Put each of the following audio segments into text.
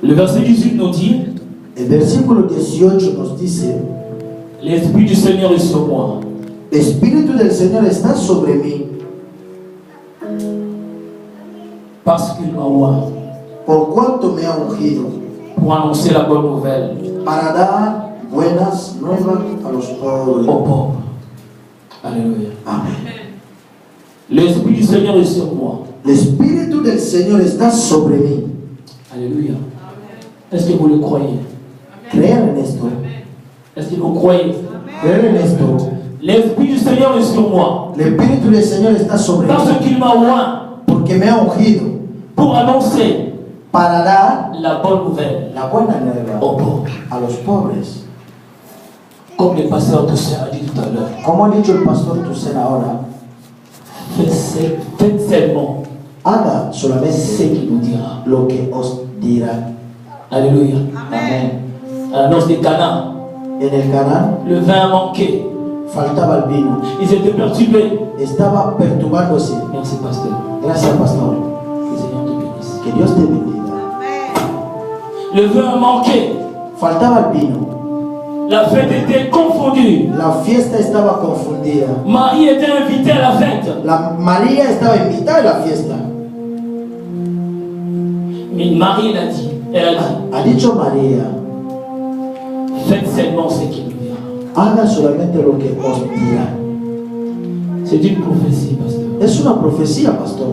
Le verset 18 nous dit, el versículo 18 nos dice, l'Esprit du Seigneur est sur moi. el Espíritu del Señor está sobre mí, Parce qu'il m'a oint por cuanto me ha ungido, pour annoncer la bonne nouvelle para dar buenas nuevas a los pobres. aux pauvres. Alléluia. Amén. L'Esprit du Seigneur est sur moi. El Espíritu del Señor está sobre mí. Alléluia. Est-ce que vous le croyez? Creer en esto. Est-ce que vous croyez? Creer en esto. L'Esprit du Seigneur est sur moi. El Espíritu del Señor está sobre Parce mí. qu'il m'a oint Porque me ha ungido pour annoncer para dar la bonne nouvelle la buena nueva aux pauvres. a los pobres. Comme le pasteur Toussaint a dit tout à l'heure. Como ha dicho el pastor Toussaint ahora, Faites seulement haga ce solamente qu'il nous dira. lo que os dirá. Alléluia. Amén. À l'annonce des Cana, En el Canaán le vin manquait. faltaba el vino. Ils étaient perturbés. Estaba perturbándose. Merci, pasteur. Gracias, pastor. Que le Seigneur te bénisse. Que Dios te bendiga. Le vin manquait. Faltaba el vino. La fête était confondue. La fiesta estaba confundida. Marie était invitée à la fête. María estaba invitada a la fiesta. Mais Marie elle a dit, Ha dicho María, faites seulement ce qu'il nous dira. haga solamente lo que os dirá. C'est une prophétie, pasteur. Es una profecía, pastor.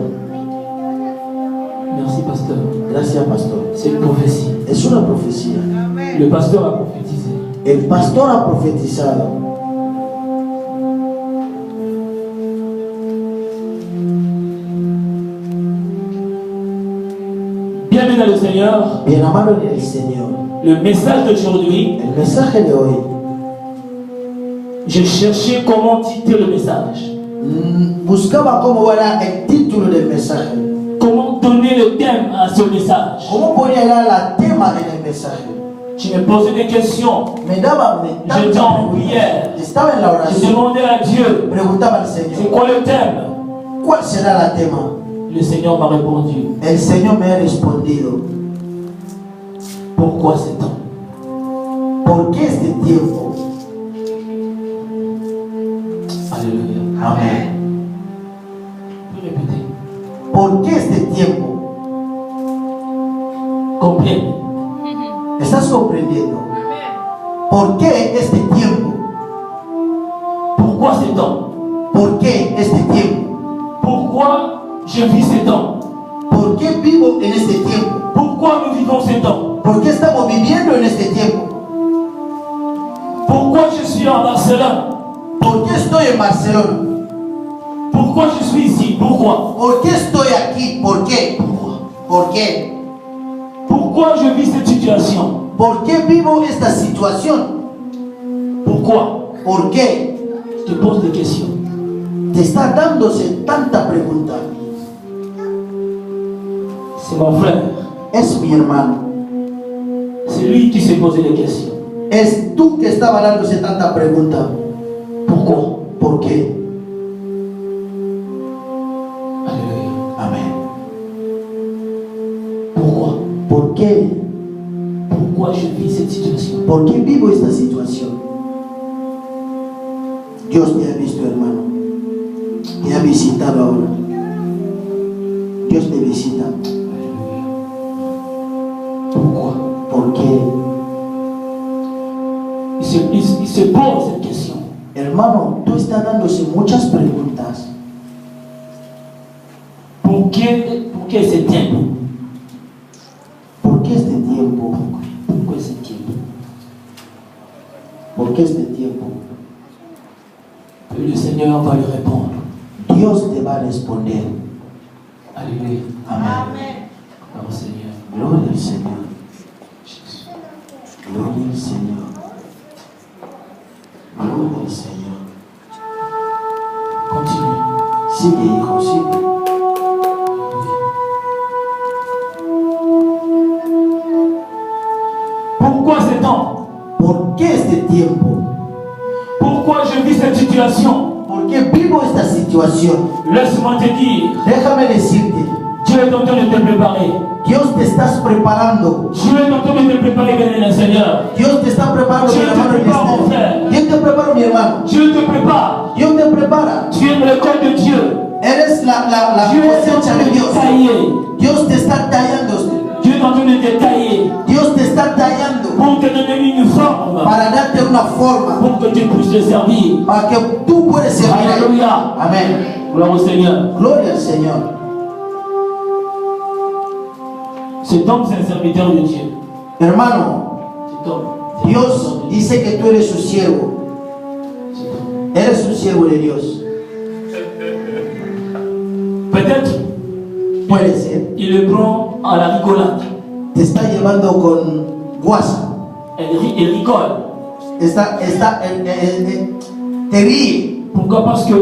Merci, pasteur. Gracias, pastor. C'est une prophétie. Es una profecía. Le pasteur a prophétisé. El pastor ha profetizado. Bienvenue dans le Seigneur. Bien amado en el Señor. Le message d'aujourd'hui, El mensaje de hoy, j'ai cherché comment titrer le message. buscaba cómo era el título del mensaje. Comment donner le thème à ce message. ¿Cómo podía dar la tema en el mensaje? Je me posais des questions. J'étais en prière. Estaba en la Je oración. demandais à Dieu, Preguntaba al c'est Señor, quoi le thème? ¿cuál será la tema? Le Seigneur m'a répondu, El Señor me ha respondido. pourquoi ce temps? ¿Por qué este tiempo? Alléluia. Amén. Je peux répéter. ¿Por qué este tiempo? Comprenne. ¿Estás comprendiendo? ¿Por qué este tiempo? Pourquoi ce temps? ¿Por qué este tiempo? Pourquoi je vis ce temps? ¿Por qué vivo en este tiempo? Pourquoi nous vivons ce temps? ¿Por qué estamos viviendo en este tiempo? Pourquoi je suis en Barcelone? ¿Por qué estoy en Barcelona? Pourquoi je suis ici? Pourquoi? ¿Por qué estoy aquí? ¿Por qué? ¿Por qué? Pourquoi je vis cette situation? ¿Por qué vivo esta situación? Pourquoi? ¿Por qué? Je te pose des questions. Te está dándose tanta pregunta. C'est mon frère. Es mi hermano. C'est lui qui s'est posé des questions. Es tú que estaba dándose tanta pregunta. Pourquoi? ¿Por qué? Alléluia. Amén. Pourquoi? ¿Por qué? Pourquoi je vis cette situation? ¿Por qué vivo esta situación? Dios te ha visto, hermano. Te ha visitado ahora. Dios te visita. Pourquoi? ¿Por qué? Il se pose cette question. Hermano, tú estás dándose muchas preguntas. ¿Por qué ese tiempo? ¿Por qué este tiempo? ¿Por qué ese tiempo? ¿Por qué este tiempo? Le Seigneur va lui répondre. Dios te va a responder. Alléluia. Amén. Gloire au Seigneur. Gloria al Señor. Jésus. Gloria al Señor. Gloria al Señor. Continue. Sigue, hijo, sigue. Pourquoi ce temps? ¿Por qué este tiempo? Pourquoi je vis cette situation? ¿Por qué vivo esta situación? Laisse-moi te dire, Déjame decirte, Dieu est en train de te préparer. Dios te estás preparando. Dieu est en train de te préparer, bien Seigneur. Dios te está preparando, Dieu mi te hermano. prépare, mon frère. Dios te prepara, mi hermano. Dieu te prépare. Dios te prepara. Tu es dans l'école de Dieu. Eres la Dieu est en cosecha train de de Dios. te tailler. Dios te está tallando. Dieu est en train de te tailler. Dios te está tallando Pour te donner une forme. para darte una forma Pour que tu puisses le servir. para que tú puedas servir. Alléluia. Amén. Gloire au Seigneur. Gloria al Señor. Cet homme, c'est un serviteur de Dieu. Hermano, Cet homme. Dios dice que tú eres su siervo. Eres un siervo de Dios. Peut-être Puede ser. il le prend à la rigolade. Te está llevando con guasa. Il rigole. Te ríe. Pourquoi? Parce que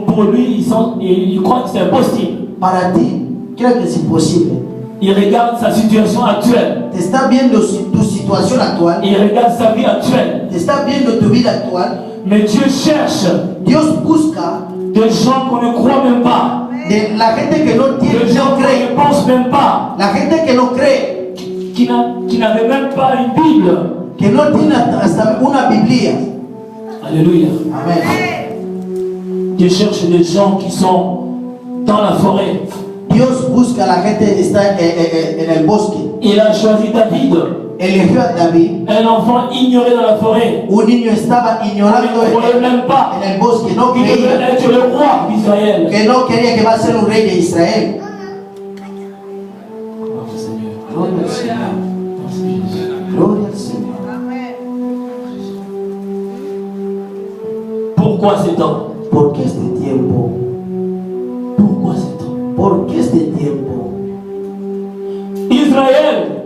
pour lui, il croit que c'est impossible. Para ti, creo que es imposible. Il regarde sa situation actuelle. Te está viendo tu situación actual. Il regarde sa vie actuelle. Te está viendo tu vida actual. Mais Dieu cherche Dios busca des gens qu'on ne croit même pas. de la gente que no tiene, Des gens no qu'on cree. ne pense même pas. La gente que no cree, Qui n'avait même pas une Bible. que no tiene hasta una Biblia. Alléluia. Amén. Dieu cherche des gens qui sont dans la forêt. Dios busca a la gente que está en el bosque. Il a choisi David, Eligió a David. un enfant ignoré dans la forêt. Un niño estaba Il ignorando ne croyait même pas en el bosque, no qu'il devait creía, être le roi d'Israël. que no quería que va a ser un rey de Israel. Gloria al Señor. Gloria al Señor. Pourquoi cet homme? ¿Por qué este tiempo? Pourquoi cet homme? ¿Por qué este tiempo?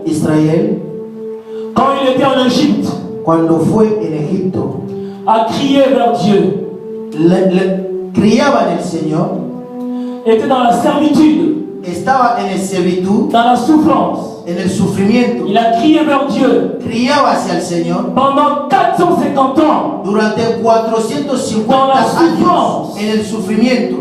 Israel, quand il était en Égypte, cuando fue en Egipto, a crié vers Dieu, criaba en el Señor, était dans la servitude, estaba en el servitud, dans la souffrance. en el sufrimiento, Il a crié vers Dieu criaba hacia el Señor pendant 450 ans. durante 450 Dans la años souffrance. en el sufrimiento.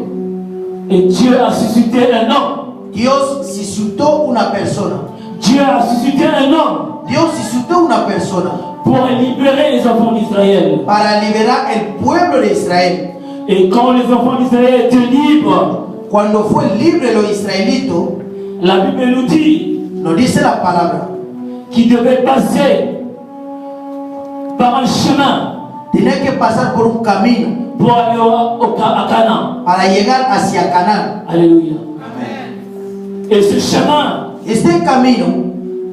Et Dieu a suscité un homme. Dios suscitó una persona. Dieu a suscité un homme Dios suscitó una persona pour libérer les enfants d'Israël. para liberar el pueblo de Israel. Et quand les enfants d'Israël étaient libres, Cuando fue libre los israelitos, la Bible nous dit nos dice la palabra, qu'ils devaient passer par un chemin tenía que pasar por un camino pour aller à Canaan. para llegar hacia Canaán. Alléluia. Et ce chemin, Este camino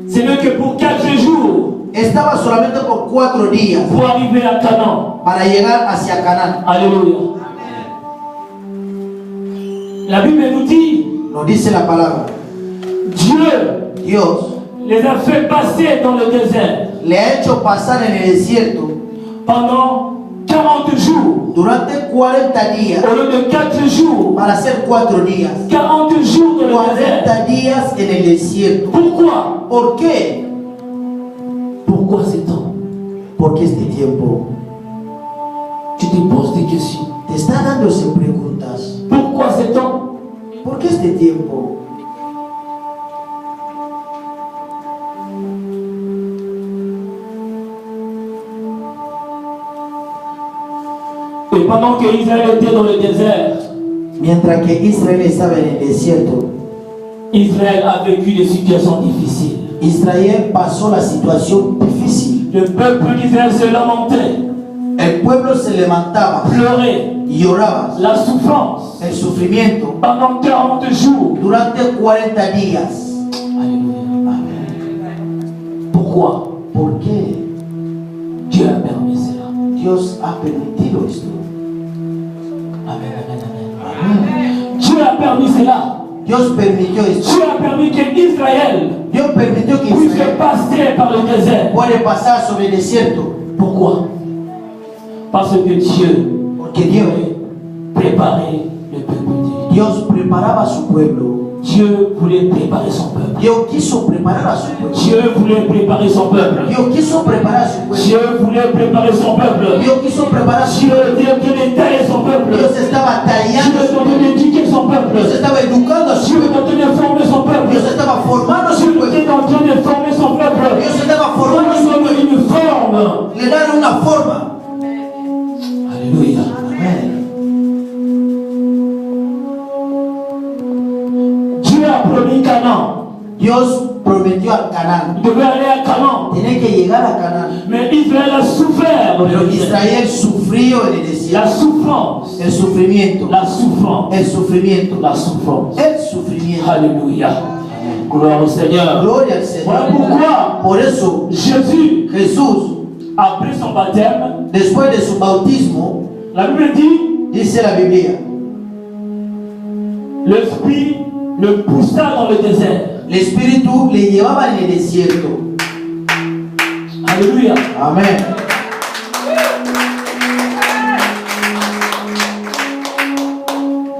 ce n'est que pour 4 jours estaba solamente por 4 días pour arriver à Canaan. para llegar hacia Canaán. Alléluia. La Bible nous dit, Nos dice la palabra, Dios les a fait passer dans le désert le ha hecho pasar en el desierto pendant 40 jours. durante 40 días Au lieu de 4 jours, para hacer 4 días. 40 jours dans le désert. 40 días en el desierto. Pourquoi? ¿Por qué? Pourquoi ces temps? Porque este tiempo Tu te poses des questions. te está dándose preguntas. Pourquoi ces temps? ¿Por qué este tiempo? Et pendant que Israël était dans le désert, Mientras que Israel estaba en el desierto, Israël a vécu des situations difficiles. Israel pasó la situación difícil. Le peuple d'Israël se lamentait, El pueblo se levantaba pleurait, y lloraba. la souffrance El sufrimiento pendant 40 jours. durante 40 días. Alléluia. Amén. Pourquoi? ¿Por qué Dieu a permis cela. Dios ha permitido esto? Amen, amen, amen. Dieu a permis cela. Dios permitió esto. Dieu a permis qu'Israël Dios permitió que puisse Israel passer par le désert. puede pasar sobre el desierto. Pourquoi? Parce que Dieu Porque Dios préparait le peuple de Dieu. Dios preparaba a su pueblo. Dieu voulait préparer son peuple. Dios quiso preparar a su pueblo. Dieu voulait préparer son peuple. Dios quiso preparar a su pueblo. Dieu voulait préparer son peuple. Dios quiso preparar a su Dieu pueblo. voulait tailler son peuple. Dios estaba Dieu tallando, voulait éduquer son peuple. Dios estaba Dios prometió a Canaán. Il devait aller à Canaan. Tenía que llegar a Canaán. Mais Israël a souffert. Pero Israel sufrió en el La desierto. souffrance. El sufrimiento. La souffrance. El sufrimiento. La souffrance. El sufrimiento. Alléluia. Gloire au Seigneur. Gloria al Señor. Voilà pourquoi Por eso Jésus, Jesús, après son baptême, después de su bautismo, la Bible dit, dice la Biblia, l'Esprit le poussa dans le désert. el Espíritu le llevaba en el desierto. Alléluia. Amén.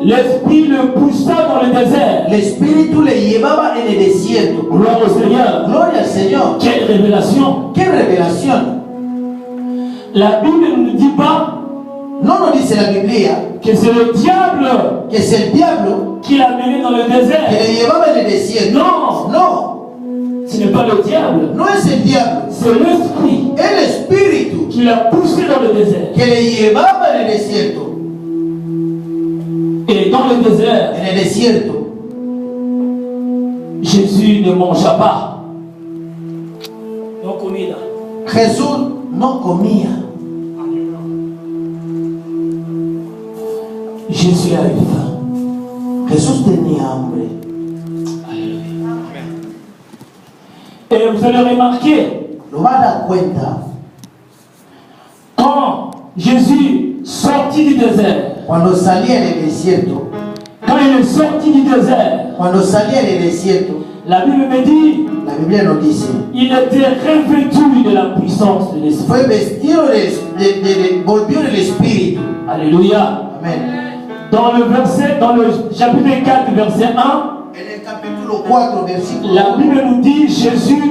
L'Esprit le poussa dans le désert. El Espíritu le llevaba en el desierto. Gloire au Seigneur. Gloria al Señor. Quelle révélation. ¡Qué revelación! La Bible ne nous dit pas No nos dice la Biblia que c'est le diable que es el diablo qui l'a mené dans le que désert. le llevaba en el desierto. Non, No, ce n'est pas le diable. no es el diablo, C'est l'Esprit el Espíritu qui l'a poussé dans le désert. que le llevaba en el desierto. Et dans le désert, En el desierto, Jésus ne mangea pas. No comida. Jesús no comía. Jésus a eu faim. Jesús tenía hambre. Et vous allez remarquer, Lo va a dar cuenta. quand Jésus sortit du désert, Cuando salía en el desierto, quand il est sorti du désert, cuando salía en el desierto, la Bible me dit, la Biblia nos dice, il était revêtu de la puissance de l'Esprit. fue vestido volvió en el Espíritu. Alléluia. Amén. Dans le chapitre 4, verset 1, En el capítulo 4, versículo la 1, Bible nous dit Jésus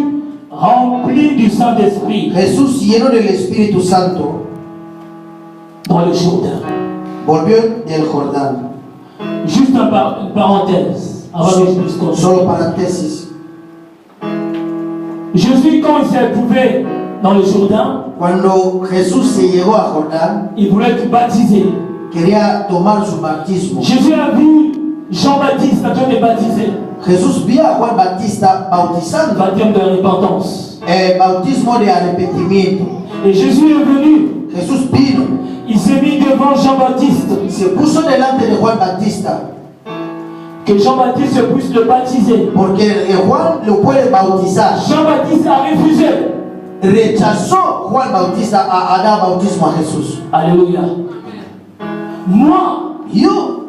rempli du Saint-Esprit Jesús lleno del Espíritu Santo dans le Jourdain. volvió del Jordán. Juste une parenthèse. Avant que je puisse continuer. Solo paréntesis. Jésus, quand il s'est trouvé dans le Jourdain, Cuando Jesús se llegó a Jordán, il voulait être baptisé. quería tomar su bautismo. Jésus a vu Jean-Baptiste en train de baptiser. Jesús vio a Juan Bautista bautizando, Baptême de repentance. el bautismo de arrepentimiento. Et Jésus est venu. Jesús vino, Il s'est mis devant Jean-Baptiste. se puso delante de Juan Bautista, Que Jean-Baptiste puisse le baptiser. porque Juan lo puede bautizar. Jean-Baptiste a refusé. Rechazó Juan Bautista a dar bautismo a Jesús. Alléluia. Moi, Yo,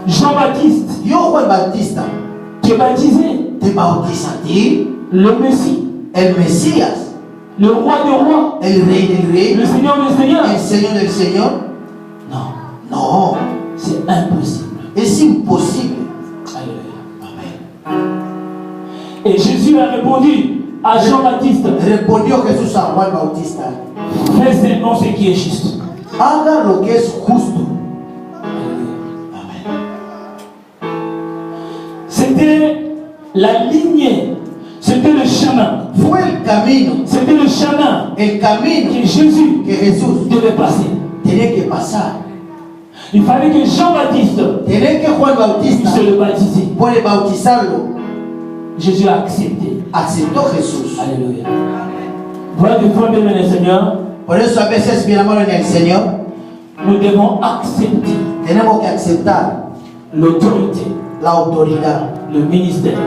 Jean-Baptiste, Juan Bautista, qui est baptisé, te bautiza a ti, le Messie, el Mesías, le roi des rois, el Rey del Rey, le Seigneur des seigneurs. el Señor del Señor. Non, No, c'est impossible. es imposible. Alléluia. Et Jésus a répondu à Jean-Baptiste, Respondió Jesús a Juan Bautista, fais seulement ce qui est juste. haga lo que es justo. C'était la lignée, c'était le chemin, Fue el camino c'était le chemin que Jésus que Jesús devait passer. tenía que pasar. Il fallait que Jean-Baptiste Tenía que Juan Bautista puisse le baptiser. puede bautizarlo. Jésus a accepté. Aceptó Jesús. Alléluia. Voilà des fois, bien aimé Seigneur, Por eso a veces, mi amor en el Señor, nous devons accepter tenemos que aceptar l'autorité, la autoridad le ministère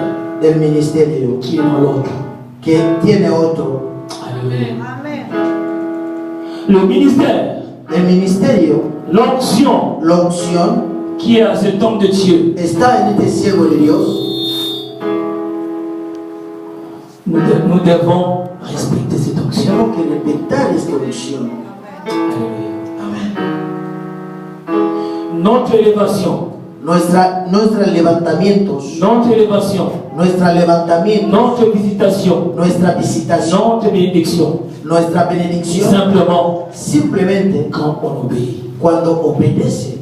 del ministerio qui est dans l'autre. que tiene otro. Alléluia. Le ministère, El ministerio, l'onction la unción, qui est à cet homme de Dieu, está en este siervo de Dios. nous devons respecter cette onction. Tenemos que respetar esta unción. Alléluia. Amén. Notre élévation, Nuestros levantamientos, notre élévation, notre visitation, nuestra visitación, notre bénédiction, nuestra benedicción, simplement simplemente quand on obéit. cuando obedece.